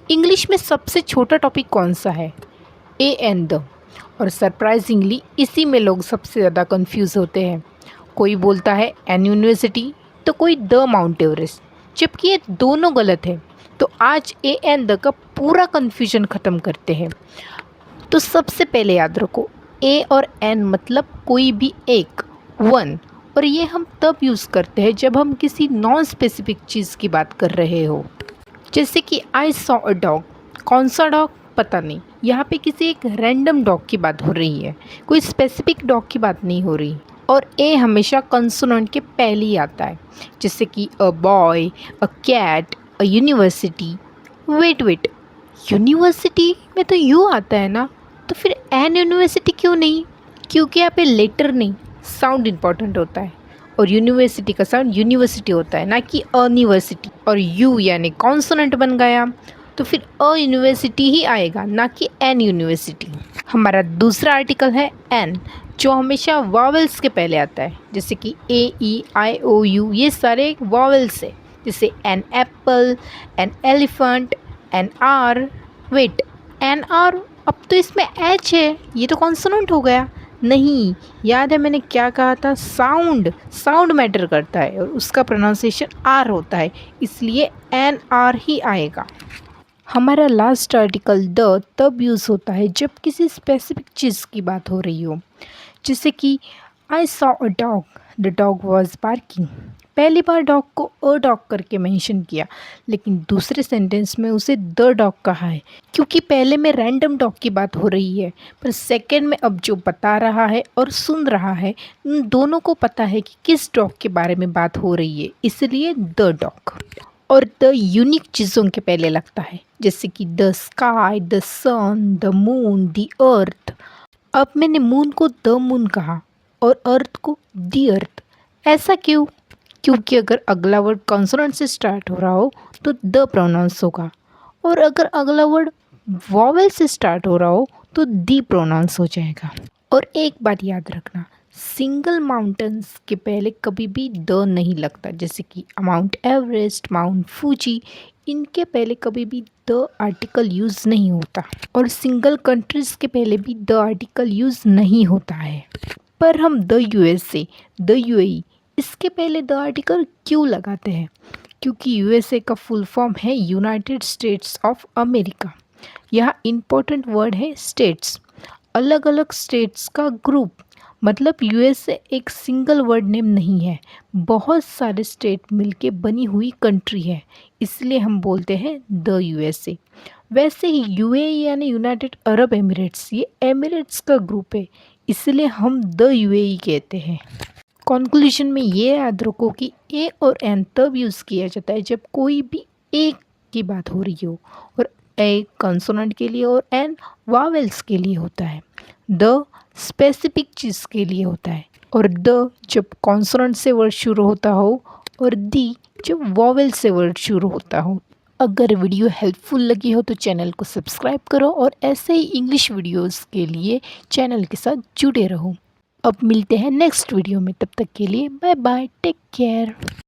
English में सबसे छोटा टॉपिक कौन सा है? A and the. और सरप्राइजिंगली इसी में लोग सबसे ज़्यादा कंफ्यूज होते हैं। कोई बोलता है एन यूनिवर्सिटी तो कोई द माउंट एवरेस्ट, जबकि ये दोनों गलत है। तो आज ए एंड द का पूरा कन्फ्यूजन ख़त्म करते हैं। तो सबसे पहले याद रखो, ए और एन मतलब कोई भी एक, वन। और ये हम तब यूज़ करते हैं जब हम किसी नॉन स्पेसिफिक चीज़ की बात कर रहे हो। जैसे कि आई सॉ अ डॉग। कौन सा डॉग पता नहीं, यहाँ पे किसी एक रैंडम डॉग की बात हो रही है, कोई स्पेसिफिक डॉग की बात नहीं हो रही। और ए हमेशा कंसोनेंट के पहले ही आता है, जैसे कि a boy, a cat, a university. Wait wait, university में तो यू आता है ना, तो फिर एन यूनिवर्सिटी क्यों नहीं? क्योंकि यहाँ पे लेटर नहीं, साउंड इम्पॉर्टेंट होता है। और यूनिवर्सिटी का साउंड यूनिवर्सिटी होता है, ना कि अनिवर्सिटी। और यू यानी कॉन्सोनेंट बन गया, तो फिर अ यूनिवर्सिटी ही आएगा, ना कि एन यूनिवर्सिटी। हमारा दूसरा आर्टिकल है एन, जो हमेशा वॉवेल्स के पहले आता है, जैसे कि ए ई आई ओ यू, ये सारे वॉवेल्स है। जैसे an apple, an elephant, an R. Wait, an R, अब तो इसमें एच है, ये तो कॉन्सोनेंट हो गया। नहीं, याद है मैंने क्या कहा था? साउंड, साउंड मैटर करता है और उसका प्रोनाउंसिएशन आर होता है, इसलिए एन आर ही आएगा। हमारा लास्ट आर्टिकल द तब यूज़ होता है जब किसी स्पेसिफिक चीज़ की बात हो रही हो, जैसे कि I saw a dog, the dog was barking. पहली बार डॉग को अ डॉग करके मेंशन किया, लेकिन दूसरे सेंटेंस में उसे द डॉग कहा है, क्योंकि पहले में रैंडम डॉग की बात हो रही है, पर सेकंड में अब जो बता रहा है और सुन रहा है, उन दोनों को पता है कि किस डॉग के बारे में बात हो रही है, इसलिए द डॉग। और द यूनिक चीज़ों के पहले लगता है, जैसे कि the sky, the sun, the moon, the earth. अब मैंने मून को द मून कहा और अर्थ को दी अर्थ। ऐसा क्यों? क्योंकि अगर अगला वर्ड कॉन्सोनेंट से स्टार्ट हो रहा हो तो द प्रोनाउंस होगा, और अगर अगला वर्ड वॉवेल से स्टार्ट हो रहा हो तो दी प्रोनाउंस हो जाएगा। और एक बात याद रखना, सिंगल माउंटेन्स के पहले कभी भी द नहीं लगता, जैसे कि माउंट एवरेस्ट, माउंट फूजी, इनके पहले कभी भी द आर्टिकल यूज़ नहीं होता। और सिंगल कंट्रीज़ के पहले भी द आर्टिकल यूज़ नहीं होता है। पर हम द यूएसए, द यूएई, इसके पहले द आर्टिकल क्यों लगाते हैं? क्योंकि यूएसए का फुल फॉर्म है यूनाइटेड स्टेट्स ऑफ अमेरिका। यहाँ इम्पोर्टेंट वर्ड है स्टेट्स, अलग अलग स्टेट्स का ग्रुप। मतलब यूएसए एक सिंगल वर्ड नेम नहीं है, बहुत सारे स्टेट मिलके बनी हुई कंट्री है, इसलिए हम बोलते हैं द यूएसए। वैसे ही यूएई यानी यूनाइटेड अरब एमिरेट्स, ये एमिरेट्स का ग्रुप है, इसलिए हम द यूएई कहते हैं। कंक्लूजन में ये याद रखो कि ए और एन तब यूज़ किया जाता है जब कोई भी एक की बात हो रही हो, और ए कंसोनेंट के लिए और एन वावेल्स के लिए होता है। द स्पेसिफिक चीज़ के लिए होता है, और द जब कॉन्सोनेंट से वर्ड शुरू होता हो, और दी जब वॉवेल से वर्ड शुरू होता हो। अगर वीडियो हेल्पफुल लगी हो तो चैनल को सब्सक्राइब करो, और ऐसे ही इंग्लिश वीडियोस के लिए चैनल के साथ जुड़े रहो। अब मिलते हैं नेक्स्ट वीडियो में, तब तक के लिए बाय बाय, टेक केयर।